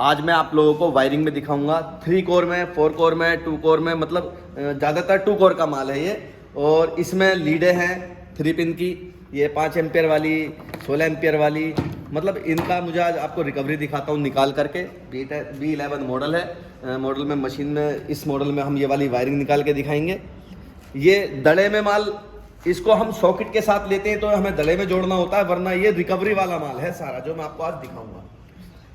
आज मैं आप लोगों को वायरिंग में दिखाऊंगा 3 कोर में, 4 कोर में, 2 कोर में, मतलब ज़्यादातर 2 कोर का माल है ये। और इसमें लीडें हैं 3 पिन की, ये 5 एम्पियर वाली, 16 एम्पियर वाली, मतलब इनका मुझे आज आपको रिकवरी दिखाता हूँ निकाल करके। B11 मॉडल है, मॉडल में मशीन में, इस मॉडल में हम ये वाली वायरिंग निकाल के दिखाएंगे। ये दड़े में माल, इसको हम सॉकेट के साथ लेते हैं तो हमें दड़े में जोड़ना होता है, वरना ये रिकवरी वाला माल है सारा जो मैं आपको आज दिखाऊंगा।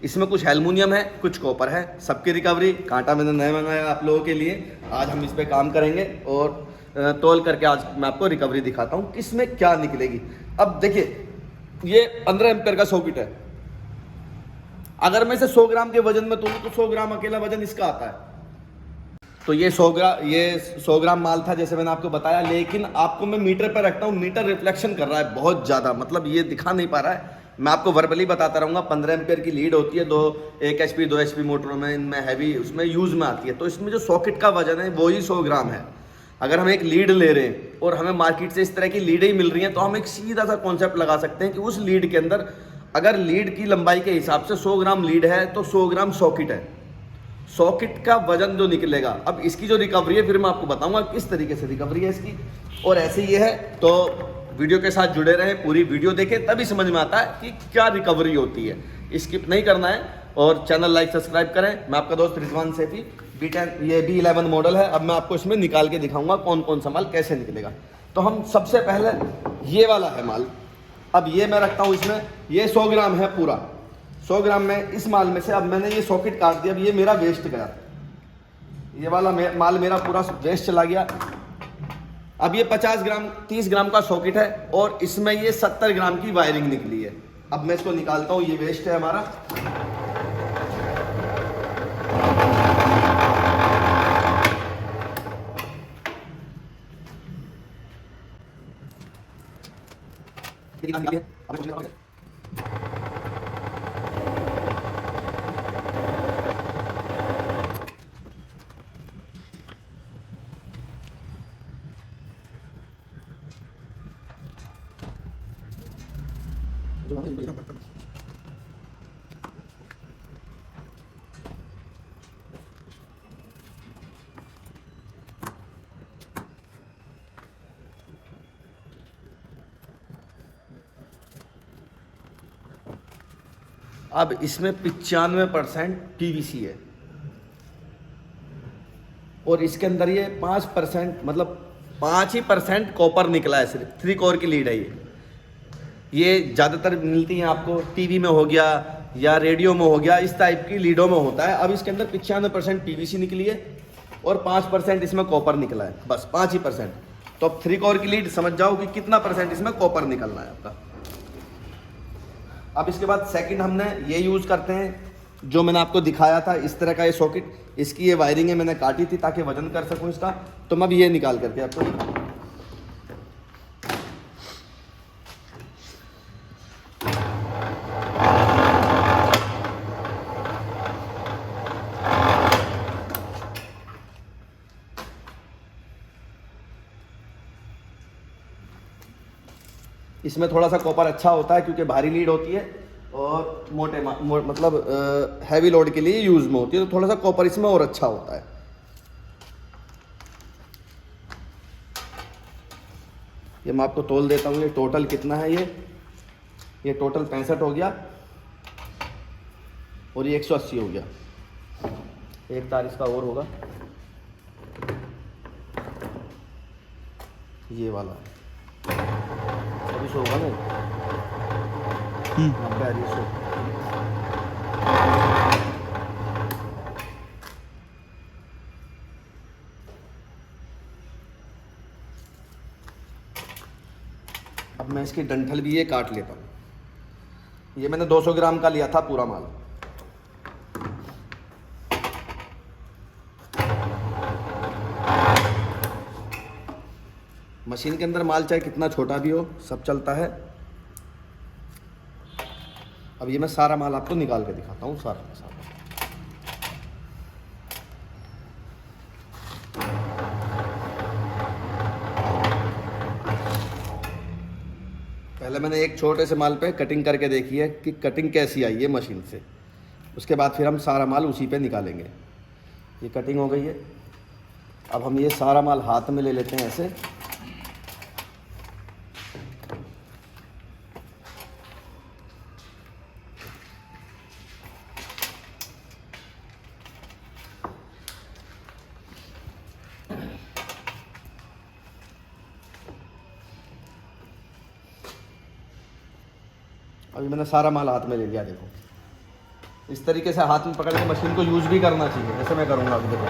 इसमें कुछ एल्युमिनियम है, कुछ कॉपर है, सबकी रिकवरी। कांटा मैंने नया मंगाया आप लोगों के लिए, आज हम इस पे काम करेंगे और तोल करके आज मैं आपको रिकवरी दिखाता हूँ किसमें क्या निकलेगी। अब देखिए, ये 15 एम्पियर का सॉकेट है। अगर मैं इसे 100 ग्राम के वजन में तोलूं तो 100 ग्राम अकेला वजन इसका आता है। तो ये 100 ग्राम माल था जैसे मैंने आपको बताया, लेकिन आपको मैं मीटर पर रखता हूँ। मीटर रिफ्लेक्शन कर रहा है बहुत ज़्यादा, मतलब ये दिखा नहीं पा रहा है। मैं आपको वर्बली बताता रहूँगा। 15 एम्पियर की लीड होती है, 1 HP 2 HP मोटरों में, इनमें हैवी उसमें यूज़ में आती है। तो इसमें जो सॉकेट का वजन है वो ही 100 ग्राम है। अगर हम एक लीड ले रहे हैं और हमें मार्केट से इस तरह की लीडें ही मिल रही हैं, तो हम एक सीधा सा कॉन्सेप्ट लगा सकते हैं कि उस लीड के अंदर अगर लीड की लंबाई के हिसाब से 100 ग्राम लीड है तो 100 ग्राम सॉकेट है। सॉकेट का वजन जो निकलेगा, अब इसकी जो रिकवरी है फिर मैं आपको बताऊंगा किस तरीके से रिकवरी है इसकी। और ऐसे ही है तो वीडियो के साथ जुड़े रहें, पूरी वीडियो देखें, तभी समझ में आता है कि क्या रिकवरी होती है। स्किप नहीं करना है और चैनल लाइक सब्सक्राइब करें। मैं आपका दोस्त रिजवान सैफी। ये B11 मॉडल है। अब मैं आपको इसमें निकाल के दिखाऊंगा कौन कौन सा माल कैसे निकलेगा। तो हम सबसे पहले, ये वाला है माल। अब ये मैं रखता हूँ इसमें, ये 100 ग्राम है पूरा। 100 ग्राम में इस माल में से अब मैंने ये सॉकेट काट दिया। अब ये मेरा वेस्ट गया, ये वाला माल मेरा पूरा वेस्ट चला गया। अब ये 50 ग्राम 30 ग्राम का सॉकेट है और इसमें ये 70 ग्राम की वायरिंग निकली है। अब मैं इसको निकालता हूँ, ये वेस्ट है हमारा। अब इसमें 95% PVC है और इसके अंदर ये 5%, मतलब 5% कॉपर निकला है। सिर्फ 3 कोर की लीड है ये ज़्यादातर मिलती हैं आपको टीवी में हो गया या रेडियो में हो गया, इस टाइप की लीडों में होता है। अब इसके अंदर 95% PVC निकली है और 5% इसमें कॉपर निकला है, बस 5%। तो अब 3 कोर की लीड समझ जाओ कि कितना % इसमें कॉपर निकलना है आपका। अब इसके बाद सेकंड हमने ये यूज़ करते हैं जो मैंने आपको दिखाया था, इस तरह का ये सॉकेट। इसकी ये वायरिंग है, मैंने काटी थी ताकि वजन कर सकूं इसका। तो मैं भी ये निकाल करके आपको दिखाऊंगा। इसमें थोड़ा सा कॉपर अच्छा होता है क्योंकि भारी लीड होती है और मतलब हैवी लोड के लिए यूज़ में होती है, तो थोड़ा सा कॉपर इसमें और अच्छा होता है। ये मैं आपको तोल देता हूँ, ये टोटल कितना है। ये टोटल 65 हो गया और ये 180 हो गया। एक तार इसका और होगा, ये वाला 100 होगा ना, 90 100। अब मैं इसकी डंठल भी ये काट लेता हूँ। ये मैंने 200 ग्राम का लिया था पूरा माल। मशीन के अंदर माल चाहे कितना छोटा भी हो, सब चलता है। अब ये मैं सारा माल आपको निकाल के दिखाता हूँ, सारा का सारा। पहले मैंने एक छोटे से माल पे कटिंग करके देखी है कि कटिंग कैसी आई है मशीन से। उसके बाद फिर हम सारा माल उसी पे निकालेंगे। ये कटिंग हो गई है। अब हम ये सारा माल हाथ में ले लेते हैं ऐसे। अभी मैंने सारा माल हाथ में ले लिया। देखो इस तरीके से हाथ में पकड़ के मशीन को यूज भी करना चाहिए, जैसे मैं करूँगा अभी। देखो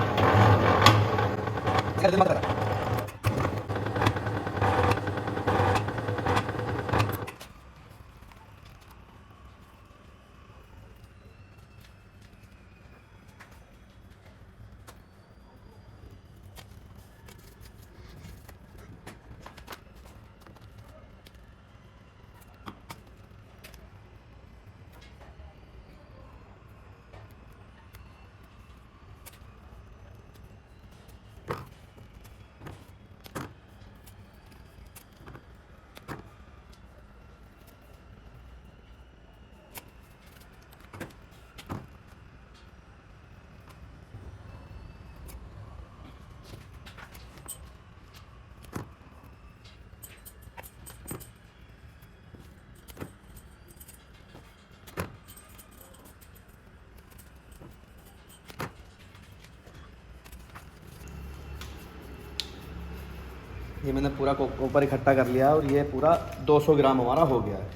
ये मैंने पूरा कॉपर इकट्ठा कर लिया और ये पूरा 200 ग्राम हमारा हो गया है।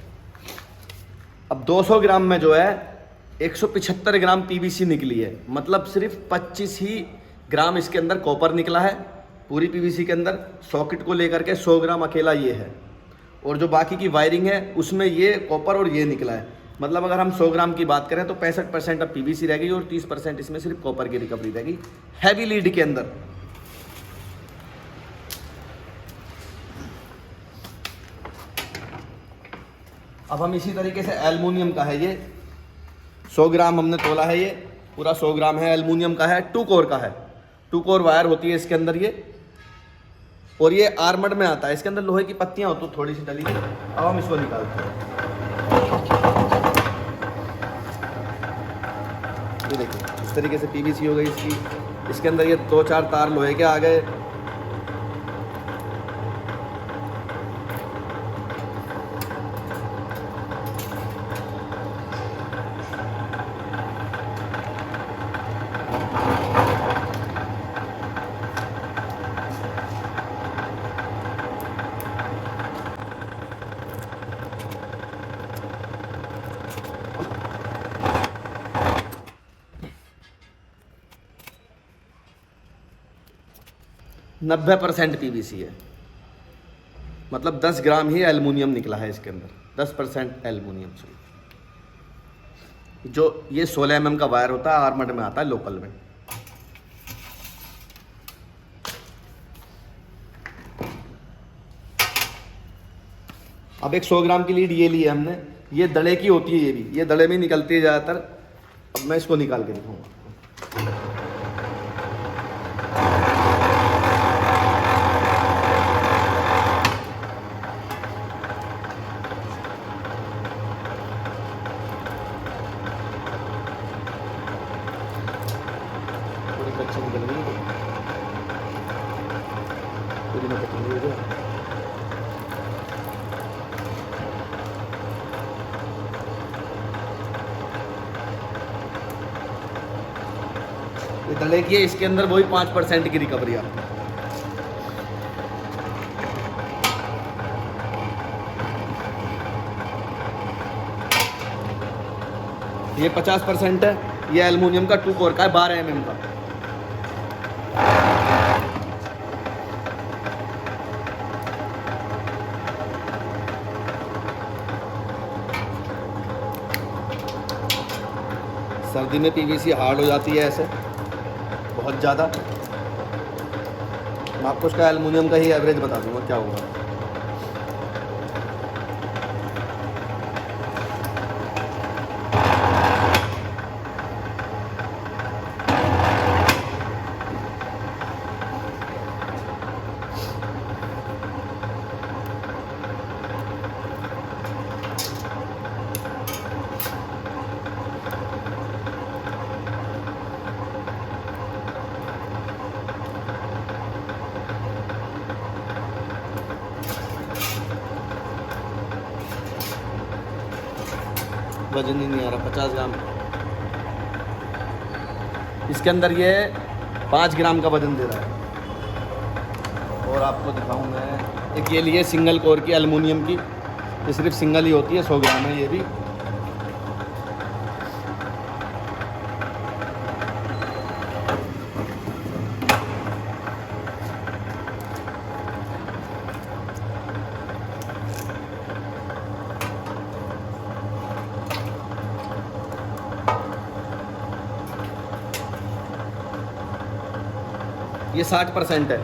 अब 200 ग्राम में जो है 175 ग्राम पीवीसी निकली है, मतलब सिर्फ 25 ही ग्राम इसके अंदर कॉपर निकला है पूरी पीवीसी के अंदर। सॉकेट को लेकर के 100 ग्राम अकेला ये है, और जो बाकी की वायरिंग है उसमें ये कॉपर और ये निकला है। मतलब अगर हम 100 ग्राम की बात करें तो 65% अब पीवीसी रह गई और 30% इसमें सिर्फ कॉपर की रिकवरी रहेगी हैवी लीड के अंदर। अब हम इसी तरीके से एल्युमिनियम का है, ये 100 ग्राम हमने तोला है, ये पूरा 100 ग्राम है, एल्युमिनियम का है, 2 कोर का है। 2 कोर वायर होती है इसके अंदर ये, और ये आर्मर्ड में आता है। इसके अंदर लोहे की पत्तियां होती हैं थोड़ी सी डली हुई। अब हम इसको निकालते हैं। ये देखिए इस तरीके से पीवीसी हो गई इसकी। इसके अंदर ये 2-4 तार लोहे के आ गए। नब्बे 90% पीवीसी है, मतलब 10 ग्राम ही एल्युमिनियम निकला है इसके अंदर। 10% एल्युमिनियम। जो ये 16 mm का वायर होता है, आर्मर्ड में आता है, लोकल में। अब एक 100 ग्राम की लीड ये ली है हमने। ये दड़े की होती है, ये भी ये दड़े में निकलती है ज़्यादातर। अब मैं इसको निकाल के दिखाऊंगा। कच्ची निकल रही है, पूरी में कच्ची निकल रही है। ये दड़े की है, इसके अंदर वही 5% की रिकवरी आपको। ये 50% है। ये एल्युमिनियम का 2 कोर का है, 12 mm का। सर्दी में पीवीसी हार्ड हो जाती है ऐसे बहुत ज़्यादा। मैं आपको उसका एल्युमिनियम का ही एवरेज बता दूंगा क्या होगा। वजन ही नहीं आ रहा, 50 ग्राम। इसके अंदर ये 5 ग्राम का वजन दे रहा है। और आपको दिखाऊँ मैं, एक ये लिए सिंगल कोर की एल्युमिनियम की, ये सिर्फ सिंगल ही होती है, 100 ग्राम है ये भी। ये 60% है।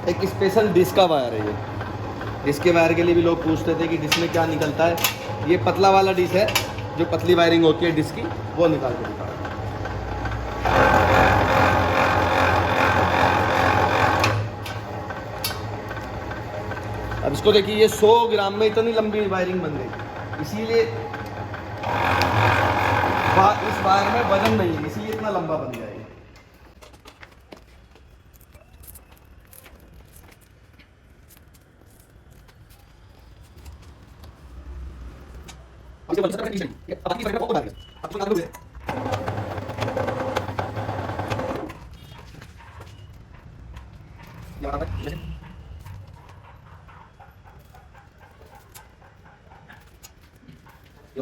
एक स्पेशल डिस्क का वायर है ये। डिस्क के वायर के लिए भी लोग पूछते थे कि डिस्क में क्या निकलता है। ये पतला वाला डिस्क है, जो पतली वायरिंग होती है डिस्क की, वो निकाल के दिखा। अब इसको देखिए, ये 100 ग्राम में इतनी लंबी वायरिंग बन गई, इसीलिए इस वायर में वजन नहीं है, इसीलिए इतना लंबा बन गया है।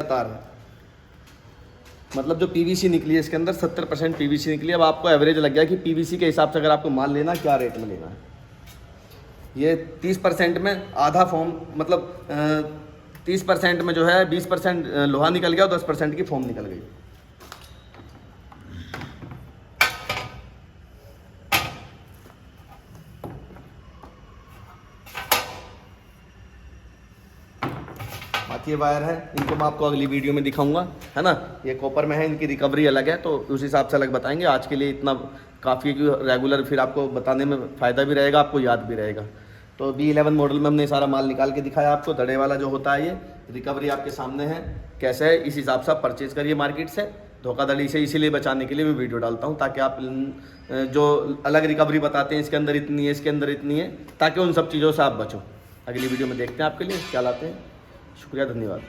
तार है, मतलब जो पीवीसी निकली है इसके अंदर 70% पीवीसी निकली है। अब आपको एवरेज लग गया कि पीवीसी के हिसाब से अगर आपको माल लेना, क्या रेट में लेना है। ये 30% में आधा फोम, मतलब 30% में जो है 20% लोहा निकल गया और 10% की फोम निकल गई। बाकी ये वायर है, इनको मैं आपको अगली वीडियो में दिखाऊंगा, है ना। ये कॉपर में है, इनकी रिकवरी अलग है, तो उस हिसाब से अलग बताएंगे। आज के लिए इतना काफ़ी है कि रेगुलर फिर आपको बताने में फ़ायदा भी रहेगा, आपको याद भी रहेगा। तो B11 मॉडल में हमने सारा माल निकाल के दिखाया आपको। दड़े वाला जो होता है, ये रिकवरी आपके सामने है कैसे है, इस हिसाब से आप परचेज़ करिए मार्केट से। धोखाधड़ी से इसीलिए बचाने के लिए मैं वीडियो डालता हूँ, ताकि आप जो अलग रिकवरी बताते हैं, इसके अंदर इतनी है, इसके अंदर इतनी है, ताकि उन सब चीज़ों से आप बचो। अगली वीडियो में देखते हैं आपके लिए क्या लाते हैं। शुक्रिया, धन्यवाद।